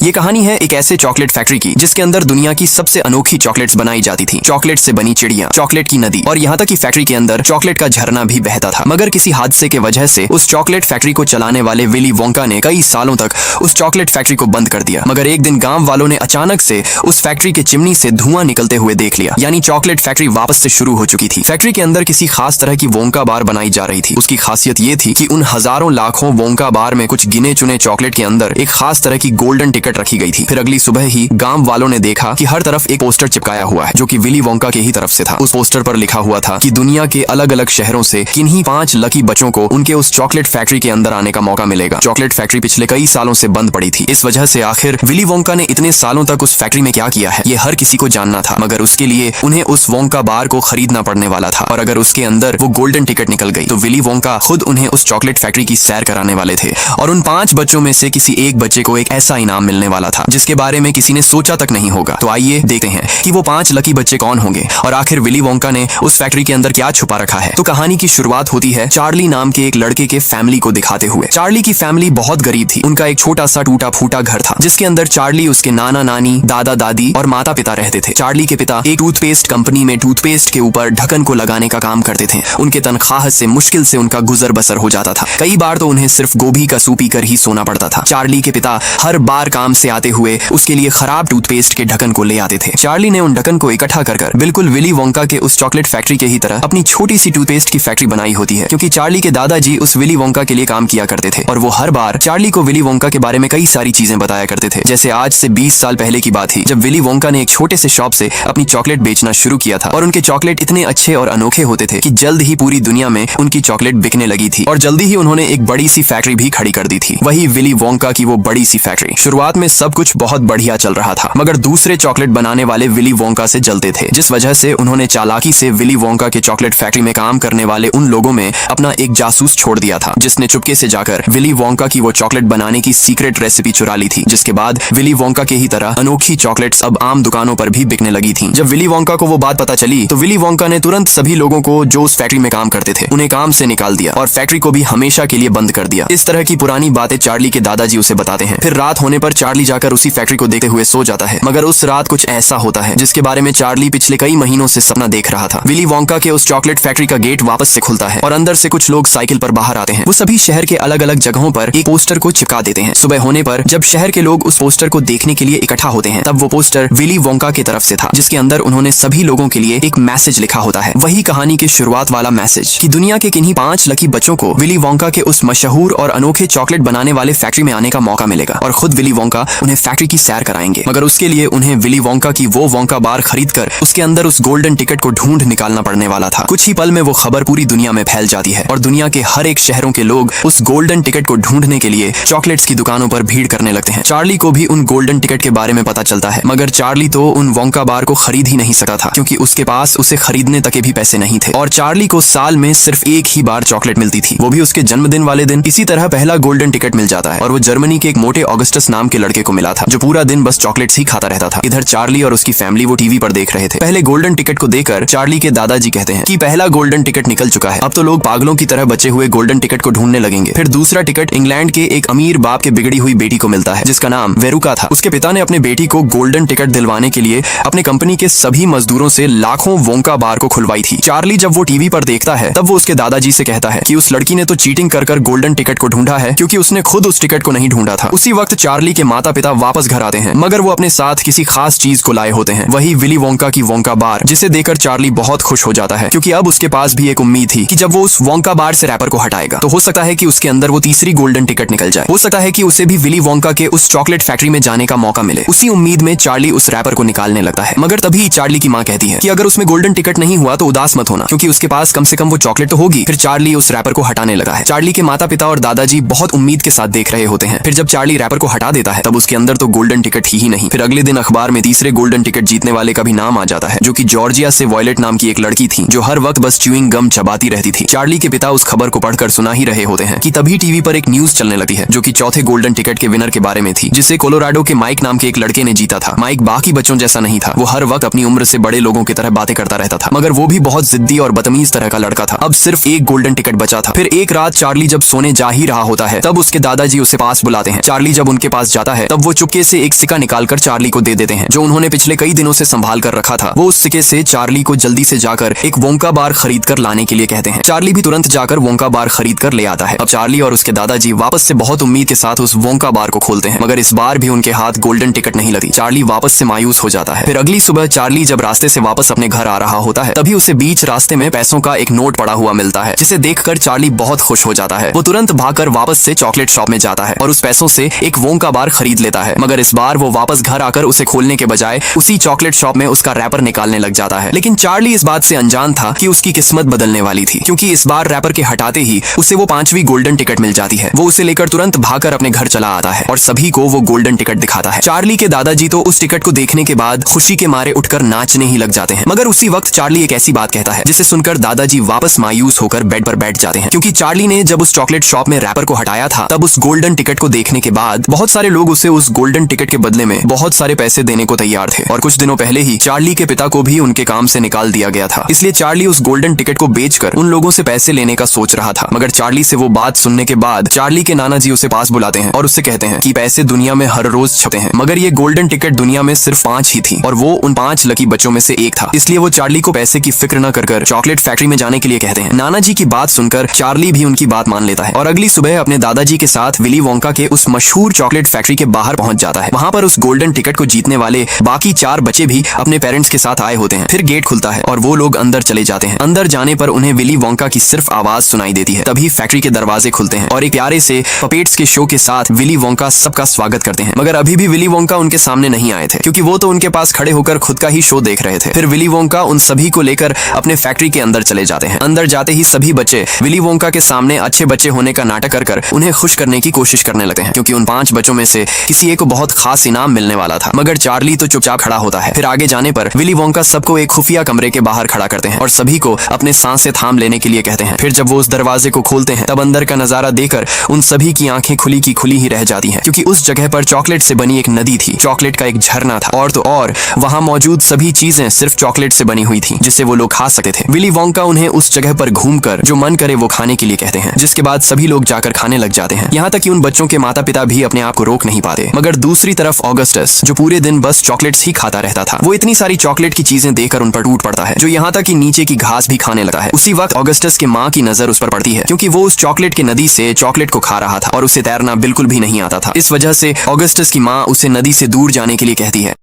ये कहानी है एक ऐसे चॉकलेट फैक्ट्री की जिसके अंदर दुनिया की सबसे अनोखी चॉकलेट्स बनाई जाती थी। चॉकलेट से बनी चिड़िया, चॉकलेट की नदी और यहाँ तक कि फैक्ट्री के अंदर चॉकलेट का झरना भी बहता था। मगर किसी हादसे के वजह से उस चॉकलेट फैक्ट्री को चलाने वाले विली वोंका ने कई सालों तक उस चॉकलेट फैक्ट्री को बंद कर दिया। मगर एक दिन गांव वालों ने अचानक से उस फैक्ट्री के चिमनी से धुआं निकलते हुए देख लिया, यानी चॉकलेट फैक्ट्री वापस से शुरू हो चुकी थी। फैक्ट्री के अंदर किसी खास तरह की वोंका बार बनाई जा रही थी। उसकी खासियत ये थी कि उन हजारों लाखों वोंका बार में कुछ गिने चुने चॉकलेट के अंदर एक खास तरह की गोल्डन टिकट रखी गई थी। फिर अगली सुबह ही गांव वालों ने देखा कि हर तरफ एक पोस्टर चिपकाया हुआ है जो कि विली वोंका के ही तरफ से था। उस पोस्टर पर लिखा हुआ था कि दुनिया के अलग अलग शहरों से किन्हीं 5 लकी बच्चों को उनके उस चॉकलेट फैक्ट्री के अंदर आने का मौका मिलेगा। चॉकलेट फैक्ट्री पिछले कई सालों से बंद पड़ी थी। इस वजह से आखिर विली वोंका ने इतने सालों तक उस फैक्ट्री में क्या किया है ये हर किसी को जानना था। मगर उसके लिए उन्हें उस वोंका बार को खरीदना पड़ने वाला था और अगर उसके अंदर वो गोल्डन टिकट निकल गई तो विली वोंका खुद उन्हें उस चॉकलेट फैक्ट्री की सैर कराने वाले थे और उन 5 बच्चों में से किसी एक बच्चे को एक ऐसा इनाम मिलने वाला था जिसके बारे में किसी ने सोचा तक नहीं होगा। तो आइए देखते हैं कि वो 5 लकी बच्चे कौन होंगे और आखिर विली वोंका ने उस फैक्ट्री के अंदर क्या छुपा रखा है। तो कहानी की शुरुआत होती है चार्ली नाम के एक लड़के के फैमिली को दिखाते हुए। चार्ली की फैमिली बहुत गरीब थी। उनका एक छोटा सा टूटा फूटा घर था जिसके अंदर चार्ली, उसके नाना नानी, दादा दादी और माता पिता रहते थे। चार्ली के पिता एक टूथपेस्ट कंपनी में टूथपेस्ट के ऊपर ढक्कन को लगाने का काम करते थे। उनके तनख्वाह से मुश्किल से उनका गुजर बसर हो जाता था। कई बार तो उन्हें सिर्फ गोभी का सूप पीकर ही सोना पड़ता था। चार्ली के पिता हर बार काम से आते हुए उसके लिए खराब टूथपेस्ट के ढक्कन को ले आते थे। चार्ली ने उन ढक्कन को इकट्ठा कर बिल्कुल विली वोंका के उस चॉकलेट फैक्ट्री के ही तरह अपनी छोटी सी टूथपेस्ट की फैक्ट्री बनाई होती है, क्योंकि चार्ली के दादाजी उस विली वोंका के लिए काम किया करते थे और वो हर बार चार्ली को विली वोंका के बारे में कई सारी चीजें बताया करते थे। जैसे आज से 20 साल पहले की बात थी जब विली वोंका ने एक छोटे से शॉप से अपनी चॉकलेट बेचना शुरू किया था और उनके चॉकलेट इतने अच्छे और अनोखे होते थे कि जल्द ही पूरी दुनिया में उनकी चॉकलेट बिकने लगी थी और जल्दी ही उन्होंने एक बड़ी सी फैक्ट्री भी खड़ी कर दी थी। वही विली वोंका की वो बड़ी सी फैक्ट्री। शुरुआत में सब कुछ बहुत बढ़िया चल रहा था मगर दूसरे चॉकलेट बनाने वाले विली वोंका से जलते थे, जिस वजह से उन्होंने चालाकी से विली वोंका के चॉकलेट फैक्ट्री में काम करने वाले उन लोगों में अपना एक जासूस छोड़ दिया था जिसने चुपके से जाकर विली वोंका की वो चॉकलेट बनाने की सीक्रेट रेसिपी चुरा ली थी। जिसके बाद विली वोंका के ही तरह अनोखी चॉकलेट्स अब आम दुकानों पर भी बिकने लगी थी। जब विली वोंका को वो बात पता चली तो विली वोंका ने तुरंत सभी लोगों को जो उस फैक्ट्री में काम करते थे उन्हें काम से निकाल दिया और फैक्ट्री को भी हमेशा के लिए बंद कर दिया। इस तरह की पुरानी बातें चार्ली के दादाजी उसे बताते हैं। फिर रात होने पर चार्ली जाकर उसी फैक्ट्री को देखते हुए सो जाता है। मगर उस रात कुछ ऐसा होता है जिसके बारे में चार्ली पिछले कई महीनों से सपना देख रहा था। विली वोंका के उस चॉकलेट फैक्ट्री का गेट वापस से खुलता है और अंदर से कुछ लोग साइकिल पर बाहर आते हैं। वो सभी शहर के अलग अलग जगहों पर एक पोस्टर को चिपका देते हैं। सुबह होने पर जब शहर के लोग उस पोस्टर को देखने के लिए इकट्ठा होते हैं तब वो पोस्टर विली वोंका की तरफ से था जिसके अंदर उन्होंने सभी लोगों के लिए एक मैसेज लिखा होता है। वही कहानी के शुरुआत वाला मैसेज कि दुनिया के किन्हीं 5 लकी बच्चों को विली वोंका के उस मशहूर और अनोखे चॉकलेट बनाने वाले फैक्ट्री में आने का मौका मिलेगा और खुद विली वोंका उन्हें फैक्ट्री की सैर कराएंगे। मगर उसके लिए उन्हें विली वोंका की वो वोंका बार खरीदकर उसके अंदर उस गोल्डन टिकट को ढूंढ निकालना पड़ने वाला था। कुछ ही पल में वो खबर पूरी दुनिया में फैल जाती है और दुनिया के हर एक शहरों के लोग उस गोल्डन टिकट को ढूंढने के लिए चॉकलेट्स की दुकानों पर भीड़ करने लगते हैं। चार्ली को भी उन गोल्डन टिकट के बारे में पता चलता है मगर चार्ली तो उन वोंका बार को खरीद ही नहीं सका था क्योंकि उसके पास उसे खरीदने तक के भी पैसे नहीं थे और चार्ली को साल में सिर्फ एक ही बार चॉकलेट मिलती थी, वो भी उसके जन्मदिन वाले दिन। इसी तरह पहला गोल्डन टिकट मिल जाता है और वो जर्मनी के एक मोटे ऑगस्टस नाम के लड़के को मिला था जो पूरा दिन बस चॉकलेट्स ही खाता रहता था। इधर चार्ली और उसकी फैमिली वो टीवी पर देख रहे थे। पहले गोल्डन टिकट को देखकर चार्ली के दादाजी कहते हैं कि पहला गोल्डन टिकट निकल चुका है, अब तो लोग पागलों की तरह बचे हुए गोल्डन टिकट को ढूंढने लगेंगे। फिर दूसरा टिकट इंग्लैंड के एक अमीर बाप के बिगड़ी हुई बेटी को मिलता है जिसका नाम वेरुका था। उसके पिता ने अपने बेटी को गोल्डन टिकट दिलवाने के लिए अपने कंपनी के सभी मजदूरों से लाखों वोंका बार को खुलवाई थी। चार्ली जब वो टीवी पर देखता है तब वो उसके दादाजी से कहता है कि उस लड़की ने तो चीटिंग कर गोल्डन टिकट को ढूंढा है क्योंकि उसने खुद उस टिकट को नहीं ढूंढा था। उसी वक्त चार्ली के माता पिता वापस घर आते हैं मगर वो अपने साथ किसी खास चीज को लाए होते हैं, वही विली वोंका की वोंका बार, जिसे देखकर चार्ली बहुत खुश हो जाता है क्योंकि अब उसके पास भी एक उम्मीद थी कि जब वो उस वोंका बार से रैपर को हटाएगा तो हो सकता है कि उसके अंदर वो तीसरी गोल्डन टिकट निकल जाए। हो सकता है कि उसे भी विली वोंका के उस चॉकलेट फैक्ट्री में जाने का मौका मिले। उसी उम्मीद में चार्ली उस रैपर को निकालने लगता है मगर तभी चार्ली की माँ कहती है कि अगर उसमें गोल्डन टिकट नहीं हुआ तो उदास मत होना क्योंकि उसके पास कम से कम वो चॉकलेट तो होगी। फिर चार्ली उस रैपर को हटाने लगा है। चार्ली के माता पिता और दादाजी बहुत उम्मीद के साथ देख रहे होते हैं। फिर जब चार्ली रैपर को हटा देता है तब उसके अंदर तो गोल्डन टिकट ही नहीं। फिर अगले दिन अखबार में तीसरे गोल्डन टिकट जीतने वाले का भी नाम आ जाता है जो कि जॉर्जिया से वॉयलेट नाम की एक लड़की थी जो हर वक्त बस च्यूइंग गम चबाती रहती थी। चार्ली के पिता उस खबर को पढ़कर सुना ही रहे होते हैं कि तभी टीवी पर एक न्यूज चलने लगती है जो कि चौथे गोल्डन टिकट के विनर के बारे में थी जिसे कोलोराडो के माइक नाम के एक लड़के ने जीता था। माइक बाकी बच्चों जैसा नहीं था, वो हर वक्त अपनी उम्र से बड़े लोगों की तरह बातें करता रहता था मगर वो भी बहुत जिद्दी और बदतमीज तरह का लड़का था। अब सिर्फ एक गोल्डन टिकट बचा था। फिर एक रात चार्ली जब सोने जा ही रहा होता है तब उसके दादाजी उसे पास बुलाते हैं। चार्ली जब उनके पास जाता है तब वो चुपके से एक सिक्का निकालकर चार्ली को दे देते हैं, जो उन्होंने पिछले कई दिनों से संभाल कर रखा था। वो उस सिक्के से चार्ली को जल्दी से जाकर एक वोंका बार खरीद कर लाने के लिए कहते हैं। चार्ली भी तुरंत जाकर वोंका बार खरीद कर ले आता है। अब चार्ली और उसके दादाजी वापस से बहुत उम्मीद के साथ उस वोंका बार को खोलते हैं, मगर इस बार भी उनके हाथ गोल्डन टिकट नहीं लगी। चार्ली वापस से मायूस हो जाता है। फिर अगली सुबह चार्ली जब रास्ते से वापस अपने घर आ रहा होता है, तभी उसे बीच रास्ते में पैसों का एक नोट पड़ा हुआ मिलता है, जिसे देखकर चार्ली बहुत खुश हो जाता है। वो तुरंत भागकर वापस से चॉकलेट शॉप में जाता है और उस पैसों से एक वोंका बार खरीद लेता है। मगर इस बार वो वापस घर आकर उसे खोलने के बजाय उसी चॉकलेट शॉप में उसका रैपर निकालने लग जाता है। लेकिन चार्ली इस बात से अनजान था कि उसकी किस्मत बदलने वाली थी, क्योंकि इस बार रैपर के हटाते ही उसे वो 5वीं गोल्डन टिकट मिल जाती है। वो उसे लेकर तुरंत भागकर अपने घर चला आता है और सभी को वो गोल्डन टिकट दिखाता है। चार्ली के दादाजी तो उस टिकट को देखने के बाद खुशी के मारे उठकर नाचने ही लग जाते हैं। मगर उसी वक्त चार्ली एक ऐसी बात कहता है जिसे सुनकर दादाजी वापस मायूस होकर बेड पर बैठ जाते हैं, क्योंकि चार्ली ने जब उस चॉकलेट शॉप में रैपर को हटाया था, तब उस गोल्डन टिकट को देखने के बाद बहुत सारे लोग उसे उस गोल्डन टिकट के बदले में बहुत सारे पैसे देने को तैयार थे। और कुछ दिनों पहले ही चार्ली के पिता को भी उनके काम से निकाल दिया गया था, इसलिए चार्ली उस गोल्डन टिकट को बेचकर उन लोगों से पैसे लेने का सोच रहा था। मगर चार्ली से वो बात सुनने के बाद चार्ली के नाना जी उसे पास बुलाते हैं और उससे कहते हैं कि पैसे दुनिया में हर रोज छपते हैं, मगर ये गोल्डन टिकट दुनिया में सिर्फ 5 ही थी और वो उन 5 लकी बच्चों में से एक था। इसलिए वो चार्ली को पैसे की फिक्र न कर चॉकलेट फैक्ट्री में जाने के लिए कहते हैं। नाना जी की बात सुनकर चार्ली भी उनकी बात मान लेता है और अगली सुबह अपने दादाजी के साथ विली वोंका के उस मशहूर चॉकलेट फैक्ट्री के बाहर पहुंच जाता है। वहां पर उस गोल्डन टिकट को जीतने वाले बाकी 4 बच्चे भी अपने पेरेंट्स के साथ आए होते हैं। फिर गेट खुलता है और वो लोग अंदर चले जाते हैं। अंदर जाने पर उन्हें विली वोंका की सिर्फ आवाज सुनाई देती है। तभी फैक्ट्री के दरवाजे खुलते हैं और एक प्यारे से पपेट्स के शो के साथ विली वोंका सबका स्वागत करते हैं। मगर अभी भी विली वोंका उनके सामने नहीं आए थे, क्योंकि वो तो उनके पास खड़े होकर खुद का ही शो देख रहे थे। फिर विली वोंका उन सभी को लेकर अपने फैक्ट्री के अंदर चले जाते हैं। अंदर जाते ही सभी बच्चे विली वोंका के सामने अच्छे बच्चे होने का नाटक कर उन्हें खुश करने की कोशिश करने लगते हैं, क्योंकि उन 5 बच्चों में से किसी एक को बहुत खास इनाम मिलने वाला था। मगर चार्ली तो चुपचाप खड़ा होता है। फिर आगे जाने पर विली वोंका सबको एक खुफिया कमरे के बाहर खड़ा करते हैं और सभी को अपने सांसें थाम लेने के लिए कहते हैं। फिर जब वो उस दरवाजे को खोलते हैं, तब अंदर का नजारा देखकर उन सभी की आंखें खुली की खुली ही रह जाती हैं, क्योंकि उस जगह पर चॉकलेट से बनी एक नदी थी, चॉकलेट का एक झरना था और तो और वहां मौजूद सभी चीजें सिर्फ चॉकलेट से बनी हुई थी, जिसे वो लोग खा सकते थे। विली वोंका उन्हें उस जगह पर घूमकर जो मन करे वो खाने के लिए कहते हैं, जिसके बाद सभी लोग जाकर खाने लग जाते हैं। यहाँ तक कि उन बच्चों के माता पिता भी अपने आप को रोक नहीं पाते। मगर दूसरी तरफ ऑगस्टस, जो पूरे दिन बस चॉकलेट्स ही खाता रहता था, वो इतनी सारी चॉकलेट की चीजें देखकर उन पर टूट पड़ता है, जो यहाँ तक कि नीचे की घास भी खाने लगता है। उसी वक्त ऑगस्टस के माँ की नजर उस पर पड़ती है, क्योंकि वो उस चॉकलेट की नदी से चॉकलेट को खा रहा था और उसे तैरना बिल्कुल भी नहीं आता था। इस वजह से ऑगस्टस की माँ उसे नदी से दूर जाने के लिए कहती है।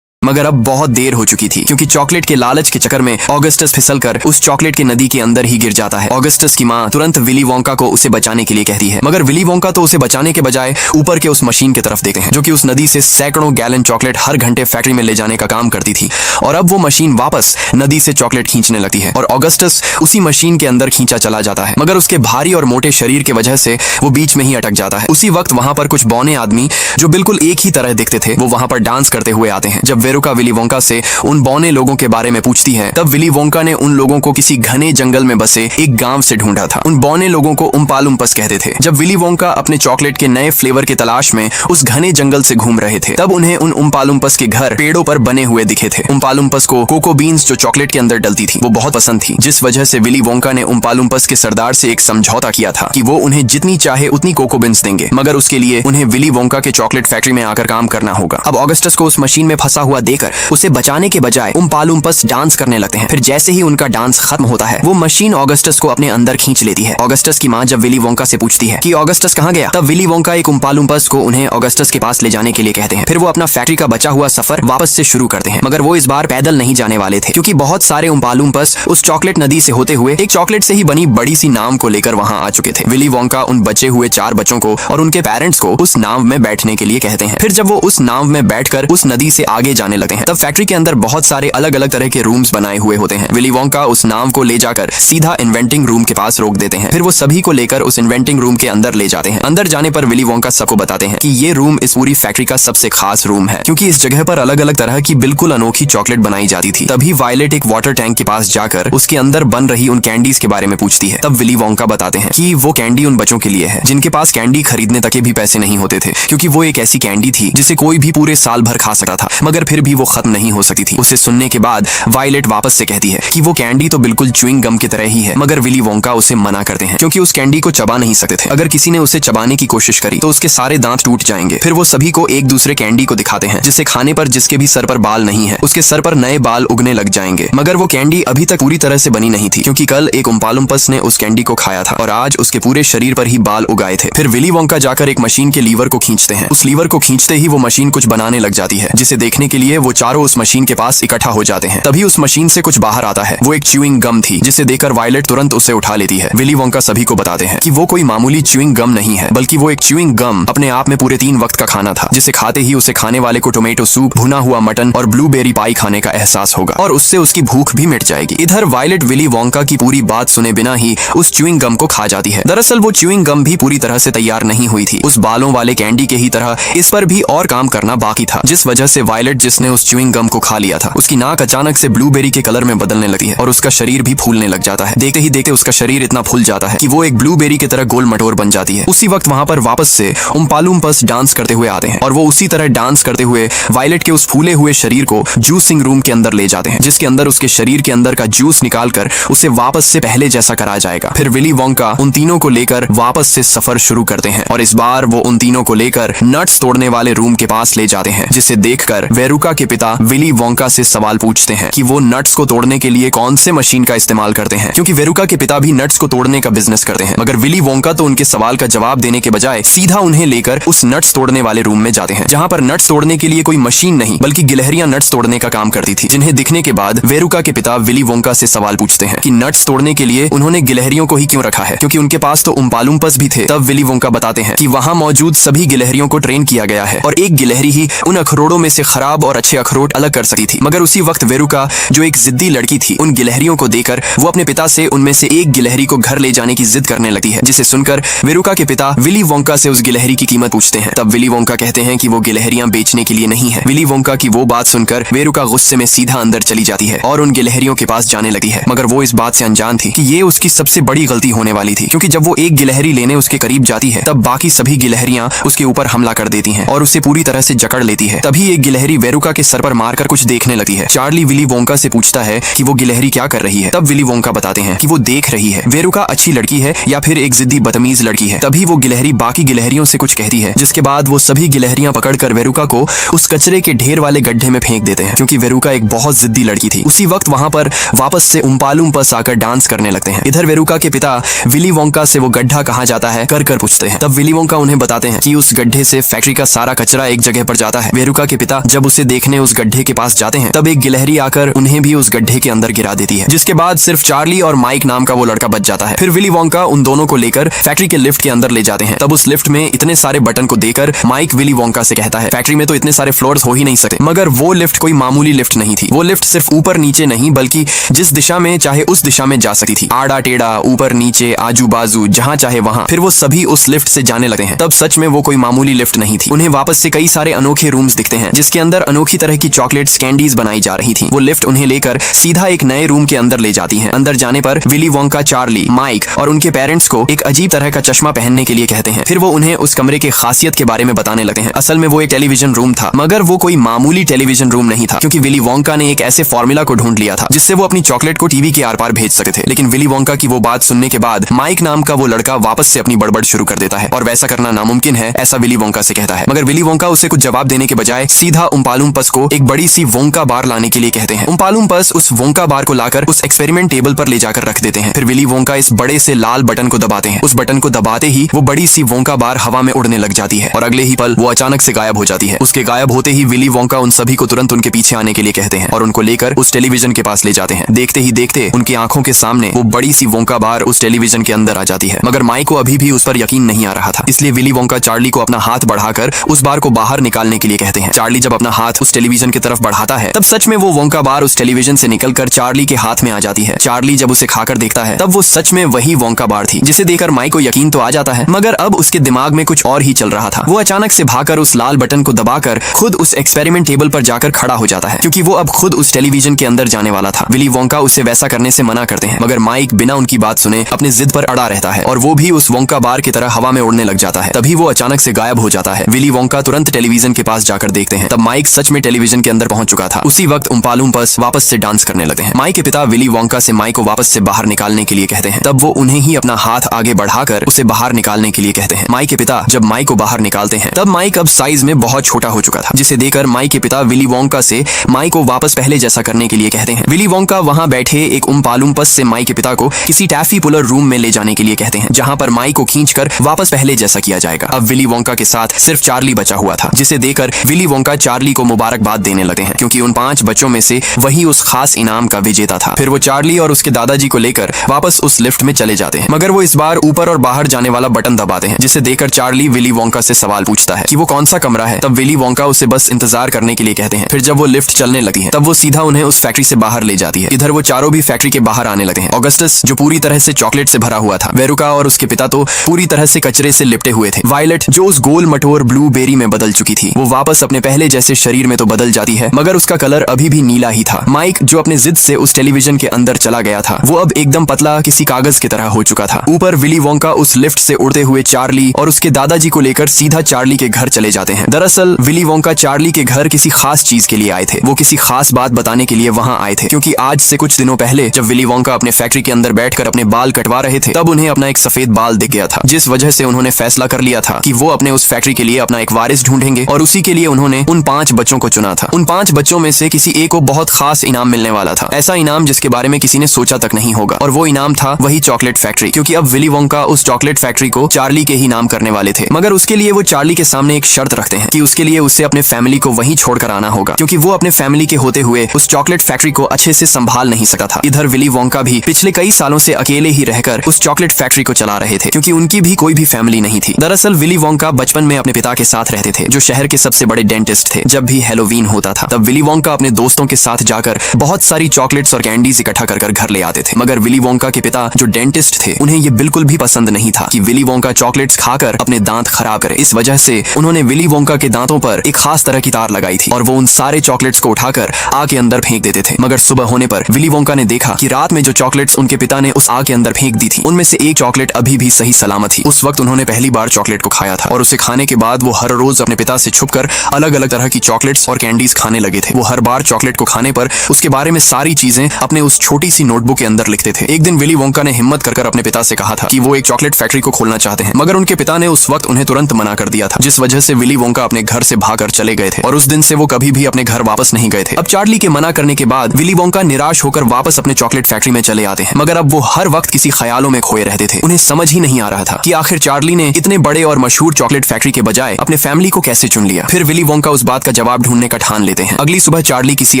मगर अब बहुत देर हो चुकी थी, क्योंकि चॉकलेट के लालच के चक्कर में ऑगस्टस फिसलकर उस चॉकलेट की नदी के अंदर ही गिर जाता है। ऑगस्टस की माँ तुरंत विली वोंका को उसे बचाने के लिए कहती है, मगर विली वोंका तो उसे बचाने के बजाय ऊपर के उस मशीन की तरफ देखते हैं, जो कि उस नदी से सैकड़ों गैलन चॉकलेट हर घंटे फैक्ट्री में ले जाने का काम करती थी। और अब वो मशीन वापस नदी से चॉकलेट खींचने लगती है और ऑगस्टस उसी मशीन के अंदर खींचा चला जाता है, मगर उसके भारी और मोटे शरीर की वजह से वो बीच में ही अटक जाता है। उसी वक्त वहां पर कुछ बौने आदमी जो बिल्कुल एक ही तरह दिखते थे, वो वहां पर डांस करते हुए आते हैं। जब वेरोका विली वोंका से उन बौने लोगों के बारे में पूछती है, तब विली वोंका ने उन लोगों को किसी घने जंगल में बसे एक गांव से ढूंढा था। उन बौने लोगों को उम्पा लुम्पस कहते थे। जब विली वोंका अपने चॉकलेट के नए फ्लेवर की तलाश में उस घने जंगल से घूम रहे थे, तब उन्हें उन उम्पा लुम्पस के घर पेड़ों पर बने हुए दिखे थे। उम्पा लुम्पस को कोको बीन्स जो चॉकलेट के अंदर डलती थी, वो बहुत पसंद थी, जिस वजह से विली वोंका ने उम्पा लुम्पस के सरदार से एक समझौता किया था कि वो उन्हें जितनी चाहे उतनी कोको बीन्स देंगे, मगर उसके लिए उन्हें विली वोंका के चॉकलेट फैक्ट्री में आकर काम करना होगा। अब ऑगस्टस को उस मशीन में फंसा हुआ देकर उसे बचाने के बजाय उम्पा लुम्पस डांस करने लगते हैं। फिर जैसे ही उनका डांस खत्म होता है, वो मशीन ऑगस्टस को अपने अंदर खींच लेती है। ऑगस्टस की माँ जब विली वोंका से पूछती है कि ऑगस्टस कहाँ गया, तब विली वोंका एक उम्पा लुम्पस को उन्हें ऑगस्टस के पास ले जाने के लिए कहते हैं। फिर वो अपना फैक्ट्री का बचा हुआ सफर वापस से शुरू करते हैं, मगर वो इस बार पैदल नहीं जाने वाले थे, क्योंकि बहुत सारे उम्पा लुम्पस उस चॉकलेट नदी से होते हुए एक चॉकलेट से ही बनी बड़ी सी नाव को लेकर वहां आ चुके थे। विली वोंका उन बचे हुए 4 बच्चों को और उनके पेरेंट्स को उस नाव में बैठने के लिए कहते हैं। फिर जब वो उस नाव में बैठकर उस नदी से आगे जाने लगते हैं, तब फैक्ट्री के अंदर बहुत सारे अलग अलग तरह के रूम्स बनाए हुए होते हैं। विली वोंका उस नाव को ले जाकर सीधा इन्वेंटिंग रूम के पास रोक देते हैं। फिर वो सभी को लेकर उस इन्वेंटिंग रूम के अंदर ले जाते हैं। अंदर जाने पर विली वोंका सबको बताते हैं कि ये रूम इस पूरी फैक्ट्री का सबसे खास रूम है, क्योंकि इस जगह पर अलग अलग तरह की बिल्कुल अनोखी चॉकलेट बनाई जाती थी। तभी वायलेट एक वाटर टैंक के पास जाकर उसके अंदर बन रही उन कैंडीज के बारे में पूछती है। तब विली वोंका बताते हैं कि वो कैंडी उन बच्चों के लिए है जिनके पास कैंडी खरीदने तक के भी पैसे नहीं होते थे, क्योंकि वो एक ऐसी कैंडी थी जिसे कोई भी पूरे साल भर खा सकता था। मगर फिर भी वो खत्म नहीं हो सकती थी। उसे सुनने के बाद वायलेट वापस से कहती है कि वो कैंडी तो बिल्कुल च्युइंग गम की तरह ही है, मगर विली वोंका उसे मना करते हैं क्योंकि उस कैंडी को चबा नहीं सकते थे। अगर किसी ने उसे चबाने की कोशिश करी तो उसके सारे दांत टूट जाएंगे। फिर वो सभी को एक दूसरे कैंडी को दिखाते हैं जिसे खाने पर जिसके भी सर पर बाल नहीं है उसके सर पर नए बाल उगने लग जाएंगे। मगर वो कैंडी अभी तक पूरी तरह से बनी नहीं थी क्योंकि कल एक उम्पालुम्पस ने उस कैंडी को खाया था और आज उसके पूरे शरीर पर ही बाल उगाए थे। फिर विली वोंका जाकर एक मशीन के लीवर को खींचते हैं। उस लीवर को खींचते ही वो मशीन कुछ बनाने लग जाती है, जिसे देखने के लिए वो चारों उस मशीन के पास इकट्ठा हो जाते हैं। तभी उस मशीन से कुछ बाहर आता है। वो एक च्युइंग गम थी जिसे देखकर वायलेट तुरंत उसे उठा लेती है। विली वोंका सभी को बताते हैं कि वो कोई मामूली च्युइंग गम नहीं है, बल्कि वो एक च्युइंग गम अपने आप में पूरे 3 वक्त का खाना था, जिसे खाते ही उसे खाने वाले को टोमेटो सूप, भुना हुआ मटन और ब्लूबेरी पाई खाने का एहसास होगा और उससे उसकी भूख भी मिट जाएगी। इधर वायलेट विली वोंका की पूरी बात सुने बिना ही उस च्युइंग गम को खा जाती है। दरअसल वो च्युइंग गम भी पूरी तरह से तैयार नहीं हुई थी। उस बालों वाले कैंडी के ही तरह इस पर भी और काम करना बाकी था, जिस वजह से वायलेट, जिसने उस च्युइंग गम को खा लिया था, उसकी नाक अचानक से ब्लूबेरी के कलर में बदलने लगती है और उसका शरीर भी फूलने लग जाता है। देखते ही देखते उसका शरीर इतना फूल जाता है कि वो एक ब्लूबेरी की तरह गोल मटोर बन जाती है। उसी वक्त वहां पर वापस से उम्पालुम्पस डांस करते हुए आते हैं और वो उसी तरह डांस करते हुए वायलेट के उस फूले हुए शरीर को जूसिंग रूम के अंदर ले जाते हैं, जिसके अंदर उसके शरीर के अंदर का जूस निकालकर उसे वापस से पहले जैसा करा जाएगा। फिर विली वोंका उन तीनों को लेकर वापस से सफर शुरू करते हैं और इस बार वो उन तीनों को लेकर नट्स तोड़ने वाले रूम के पास ले जाते हैं, जिसे देखकर वेरुका के पिता विली वोंका से सवाल पूछते हैं कि वो नट्स को तोड़ने के लिए कौन से मशीन का इस्तेमाल करते हैं, क्योंकि वेरुका के पिता भी नट्स को तोड़ने का बिजनेस करते हैं। मगर विली वोंका तो उनके सवाल का जवाब देने के बजाय सीधा उन्हें लेकर उस नट्स तोड़ने वाले रूम में जाते हैं, जहां पर नट्स तोड़ने के लिए कोई मशीन नहीं बल्कि गिलहरियां नट्स तोड़ने का काम करती थी, जिन्हें दिखने के बाद वेरुका के पिता विली वोंका से सवाल पूछते हैं कि नट्स तोड़ने के लिए उन्होंने गिलहरियों को ही क्यों रखा है, क्योंकि उनके पास तो उम्पालुम्पस भी थे। तब विली वोंका बताते हैं कि वहां मौजूद सभी गिलहरियों को ट्रेन किया गया है और एक गिलहरी ही उन अखरोटों में से खराब और अच्छे अखरोट अलग कर सकती थी। मगर उसी वक्त वेरुका, जो एक जिद्दी लड़की थी, उन गिलहरियों को देखकर वो अपने पिता से उनमें से एक गिलहरी को घर ले जाने की जिद करने लगती है, जिसे सुनकर वेरुका के पिता विली वोंका से उस गिलहरी की कीमत पूछते हैं। तब विली वोंका कहते हैं कि वो गिलहरियां बेचने के लिए नहीं है। विली वोंका की वो बात सुनकर वेरुका गुस्से में सीधा अंदर चली जाती है और उन गिलहरियों के पास जाने लगी है। मगर वो इस बात से अनजान थी कि ये उसकी सबसे बड़ी गलती होने वाली थी, क्योंकि जब वो एक गिलहरी लेने उसके करीब जाती है तब बाकी सभी गिलहरियां उसके ऊपर हमला कर देती हैं और उसे पूरी तरह से जकड़ लेती है। तभी एक गिलहरी वेरुका के सर पर मारकर कुछ देखने लगती है। चार्ली विली वोंका से पूछता है कि वो गिलहरी क्या कर रही है। तब विली वोंका बताते हैं कि वो देख रही है वेरुका अच्छी लड़की है या फिर एक जिद्दी बदतमीज लड़की है। तभी वो गिलहरी बाकी गिलहरियों से कुछ कहती है, जिसके बाद वो सभी गिलहरियां पकड़कर वेरुका को उस कचरे के ढेर वाले गड्ढे में फेंक देते हैं, क्योंकि वेरुका एक बहुत जिद्दी लड़की थी। उसी वक्त वहां पर वापस से उम्पालुम्पस आकर डांस करने लगते हैं। इधर वेरुका के पिता विली वोंका से वो गड्ढा कहाँ जाता है कर पूछते हैं। तब विली वोंका उन्हें बताते हैं कि उस गड्ढे से फैक्ट्री का सारा कचरा एक जगह पर जाता है। वेरुका के पिता जब उसे देखने उस गड्ढे के पास जाते हैं तब एक गिलहरी आकर उन्हें भी उस गड्ढे के अंदर गिरा देती है, जिसके बाद सिर्फ चार्ली और माइक नाम का वो लड़का बच जाता है। फिर विली वोंका उन दोनों को लेकर फैक्ट्री के लिफ्ट के अंदर ले जाते हैं। तब उस लिफ्ट में इतने सारे बटन को देकर माइक विली वोंका से कहता है, फैक्ट्री में तो इतने सारे फ्लोर्स हो ही नहीं सकते। मगर वो लिफ्ट कोई मामूली लिफ्ट नहीं थी। वो लिफ्ट सिर्फ ऊपर नीचे नहीं बल्कि जिस दिशा में चाहे उस दिशा में जा सकती थी, आड़ा टेढ़ा, ऊपर नीचे, आजू बाजू, जहां चाहे वहां। फिर वो सभी उस लिफ्ट से जाने लगते हैं। तब सच में वो कोई मामूली लिफ्ट नहीं थी। उन्हें वापस से कई सारे अनोखे रूम्स दिखते हैं, जिसके अंदर अनोखी तरह की चॉकलेट्स, कैंडीज बनाई जा रही थी। वो लिफ्ट उन्हें लेकर सीधा एक नए रूम के अंदर ले जाती है। अंदर जाने पर विली वोंका चार्ली, माइक और उनके पेरेंट्स को एक अजीब तरह का चश्मा पहनने के लिए कहते हैं। फिर वो उन्हें उस कमरे के खासियत के बारे में बताने लगते हैं। असल में वो एक टेलीविजन रूम था, मगर वो कोई मामूली टेलीविजन रूम नहीं था, क्योंकि विली वोंका ने एक ऐसे फॉर्मूला को ढूंढ लिया था जिससे वो अपनी चॉकलेट को टीवी के आर पार भेज सकते थे। लेकिन विली वोंका की वो बात सुनने के बाद माइक नाम का वो लड़का वापस से अपनी बड़बड़ शुरू कर देता है और वैसा करना नामुमकिन है, ऐसा विली वोंका से कहता है। मगर विली वोंका उसे कुछ जवाब देने के बजाय सीधा उम्पालुम्पस को एक बड़ी सी वोंका बार लाने के लिए कहते हैं। उम्पालुम्पस उस वोंका बार को लाकर उस एक्सपेरिमेंट टेबल पर ले जाकर रख देते हैं। फिर विली वोंका इस बड़े से लाल बटन को दबाते हैं। उस बटन को दबाते ही वो बड़ी सी वोंका बार हवा में उड़ने लग जाती है और अगले ही पल वो अचानक से गायब हो जाती है। उसके गायब होते ही विली वोंका उन सभी को तुरंत उनके पीछे आने के लिए कहते हैं और उनको लेकर उस टेलीविजन के पास ले जाते हैं। देखते ही देखते उनकी आंखों के सामने वो बड़ी सी वोंका बार उस टेलीविजन के अंदर आ जाती है। मगर माइक को अभी भी उस पर यकीन नहीं आ रहा था, इसलिए विली वोंका चार्ली को अपना हाथ बढ़ाकर उस बार को बाहर निकालने के लिए कहते हैं। चार्ली जब अपना हाथ उस टेलीविजन की तरफ बढ़ाता है तब सच में वो वोंका बार उस टेलीविजन से निकलकर चार्ली के हाथ में आ जाती है। चार्ली जब उसे खाकर देखता है तब वो सच में वही वोंका बार थी, जिसे देखकर माइक को यकीन तो आ जाता है, मगर अब उसके दिमाग में कुछ और ही चल रहा था। वो अचानक से भागकर उस लाल बटन को दबाकर खुद उस एक्सपेरिमेंट टेबल पर जाकर खड़ा हो जाता है, क्योंकि वो अब खुद उस टेलीविजन के अंदर जाने वाला था। विली वोंका उसे वैसा करने से मना करते हैं, मगर माइक बिना उनकी बात सुने अपने जिद पर अड़ा रहता है और वो भी उस वोंका बार की तरह हवा में उड़ने लग जाता है। तभी वो अचानक से गायब हो जाता है। विली वोंका तुरंत टेलीविजन के पास जाकर देखते हैं। तब माइक सच सच में टेलीविजन के अंदर पहुंच चुका था। उसी वक्त उम्पा लूम्पस वापस से डांस करने लगते हैं। माई के पिता विली वोंका से माई को वापस से बाहर निकालने के लिए कहते हैं। तब वो उन्हें ही अपना हाथ आगे बढ़ाकर उसे बाहर निकालने के लिए कहते हैं। माई के पिता जब माई को बाहर निकालते हैं तब माइक अब साइज में बहुत छोटा हो चुका था, जिसे देखकर माई के पिता विली वोंका से माई को वापस पहले जैसा करने के लिए कहते हैं। विली वोंका वहां बैठे एक उम्पा लूम्पस से माई के पिता को किसी टैफी पुलर रूम में ले जाने के लिए कहते हैं, जहां पर माई को खींचकर वापस पहले जैसा किया जाएगा। अब विली वोंका के साथ सिर्फ चार्ली बचा हुआ था, जिसे देखकर विली वोंका चार्ली को मुबारकबाद देने लगते हैं, क्योंकि उन 5 बच्चों में से वही उस खास इनाम का विजेता था। फिर वो चार्ली और उसके दादाजी को लेकर वापस उस लिफ्ट में चले जाते हैं, मगर वो इस बार ऊपर और बाहर जाने वाला बटन दबाते हैं, जिसे देखकर चार्ली विली वोंका से सवाल पूछता है कि वो कौन सा कमरा है। तब विली वोंका उसे बस इंतजार करने के लिए कहते हैं। फिर जब वो लिफ्ट चलने लगती है तब वो सीधा उन्हें उस फैक्ट्री से बाहर ले जाती है। इधर वो चारों भी फैक्ट्री के बाहर आने लगते हैं। ऑगस्टस जो पूरी तरह से चॉकलेट से भरा हुआ था, वेरुका और उसके पिता तो पूरी तरह से कचरे से लिपटे हुए थे। वायलेट जो उस गोल मटोर ब्लूबेरी में बदल चुकी थी, वो वापस अपने पहले जैसे शरीर में तो बदल जाती है, मगर उसका कलर अभी भी नीला ही था। माइक जो अपने जिद से उस टेलीविजन के अंदर चला गया था, वो अब एकदम पतला किसी कागज की तरह हो चुका था। ऊपर विली वोंका उस लिफ्ट से उड़ते हुए चार्ली और उसके दादाजी को लेकर सीधा चार्ली के घर चले जाते हैं। दरअसल विली वोंका चार्ली के घर किसी खास चीज के लिए आए थे। वो किसी खास बात बताने के लिए वहां आए थे, क्योंकि आज से कुछ दिनों पहले जब विली वोंका अपने फैक्ट्री के अंदर बैठकर अपने बाल कटवा रहे थे, तब उन्हें अपना एक सफेद बाल दिख गया था, जिस वजह से उन्होंने फैसला कर लिया था कि वो अपने उस फैक्ट्री के लिए अपना एक वारिस ढूंढेंगे, और उसी के लिए उन्होंने उन 5 बच्चों को चुना था। उन 5 बच्चों में से किसी एक को बहुत खास इनाम मिलने वाला था, ऐसा इनाम जिसके बारे में किसी ने सोचा तक नहीं होगा, और वो इनाम था वही चॉकलेट फैक्ट्री, क्योंकि अब विली वोंका उस चॉकलेट फैक्ट्री को चार्ली के ही नाम करने वाले थे। मगर उसके लिए वो चार्ली के सामने एक शर्त रखते हैं कि उसके लिए उसे अपने फैमिली को वहीं छोड़कर आना होगा, क्योंकि वो अपने फैमिली के होते हुए उस चॉकलेट फैक्ट्री को अच्छे से संभाल नहीं सकता था। इधर विली वोंका भी पिछले कई सालों से अकेले ही रहकर उस चॉकलेट फैक्ट्री को चला रहे थे, क्योंकि उनकी भी कोई भी फैमिली नहीं थी। दरअसल विली वोंका बचपन में अपने पिता के साथ रहते थे, जो शहर के सबसे बड़े डेंटिस्ट थे। जब भी हैलोवीन होता था तब विली वोंका अपने दोस्तों के साथ जाकर बहुत सारी चॉकलेट्स और कैंडीज इकट्ठा कर घर ले आते थे। मगर विली वोंका के पिता जो डेंटिस्ट थे, उन्हें ये बिल्कुल भी पसंद नहीं था कि विली वोंका चॉकलेट्स खाकर अपने दांत खराब करे। इस वजह से उन्होंने विली वोंका के दांतों पर एक खास तरह की तार लगाई थी, और वो उन सारे चॉकलेट्स को उठाकर आग के अंदर फेंक देते थे। मगर सुबह होने पर विली वोंका ने देखा कि रात में जो चॉकलेट्स उनके पिता ने उस आग के अंदर फेंक दी थी, उनमें से एक चॉकलेट अभी भी सही सलामत थी। उस वक्त उन्होंने पहली बार चॉकलेट को खाया था, और उसे खाने के बाद वो हर रोज अपने पिता से छुपकर अलग अलग तरह की चॉकलेट्स और कैंडीज खाने लगे थे। वो हर बार चॉकलेट को खाने पर उसके बारे में सारी चीजें अपने उस छोटी सी नोटबुक के अंदर लिखते थे। एक दिन विली वोंका ने हिम्मत कर अपने पिता से कहा था कि वो एक चॉकलेट फैक्ट्री को खोलना चाहते हैं, मगर उनके पिता ने उस वक्त उन्हें तुरंत मना कर दिया था, जिस वजह से विली वोंका अपने घर से भागकर चले गए थे, और उस दिन से वो कभी भी अपने घर वापस नहीं गए थे। अब चार्ली के मना करने के बाद विली वोंका निराश होकर वापस अपने चॉकलेट फैक्ट्री में चले आते हैं, मगर अब वो हर वक्त किसी ख्यालों में खोए रहते थे। उन्हें समझ ही नहीं आ रहा था कि आखिर चार्ली ने इतने बड़े और मशहूर चॉकलेट फैक्ट्री के बजाय अपने फैमिली को कैसे चुन लिया। फिर विली वोंका उस बात का जवाब ढूंढने का ठान लेते हैं। अगली सुबह चार्ली किसी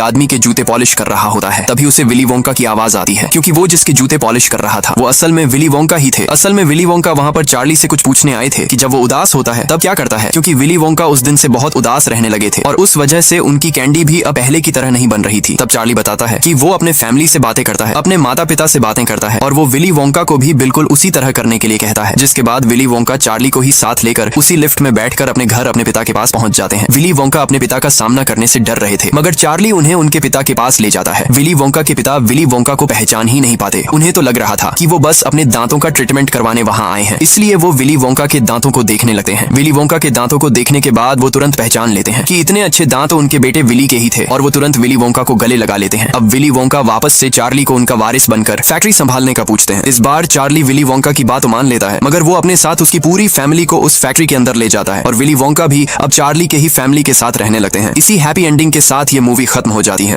आदमी के जूते पॉलिश कर रहा होता है, तभी उसे विली वोंका की आवाज आती है, क्योंकि वो जिसके जूते पॉलिश कर रहा था वो असल में विली वोंका ही थे। असल में विली वोंका वहां पर चार्ली से कुछ पूछने आए थे कि जब वो उदास होता है तब क्या करता है, क्योंकि विली वोंका उस दिन से बहुत उदास रहने लगे थे, और उस वजह से उनकी कैंडी भी अब पहले की तरह नहीं बन रही थी। तब चार्ली बताता है कि वो अपने फैमिली से बातें करता है, अपने माता पिता से बातें करता है, और वो विली वोंका को भी बिल्कुल उसी तरह करने के लिए कहता है। जिसके बाद विली वोंका चार्ली को ही साथ लेकर उसी लिफ्ट में बैठकर अपने घर अपने पिता के पास पहुंच जाते हैं। विली वोंका अपने पिता का सामना करने से डर रहे थे, मगर चार्ली उन्हें उनके पिता के पास ले जाता है। विली वोंका के पिता विली वोंका को पहचान ही नहीं पाते। उन्हें तो लग रहा था कि वो बस अपने दांतों का ट्रीटमेंट करवाने वहां आए हैं, इसलिए वो विली वोंका के दांतों को देखने लगते हैं। विली वोंका के दांतों को देखने के बाद वो तुरंत पहचान लेते हैं कि इतने अच्छे दांत उनके बेटे विली के ही थे, और वो तुरंत विली वोंका को गले लगा लेते हैं। अब विली वोंका वापस से चार्ली को उनका वारिस बनकर फैक्ट्री संभालने का पूछते हैं। इस बार चार्ली विली वोंका की बात मान लेता है, मगर वो अपने साथ उसकी पूरी फैमिली को उस फैक्ट्री के अंदर ले जाता है, और विली वोंका भी अब चार्ली के ही फैमिली के साथ रहने लगते हैं। इसी हैप्पी एंडिंग के साथ ये मूवी खत्म हो जाती है।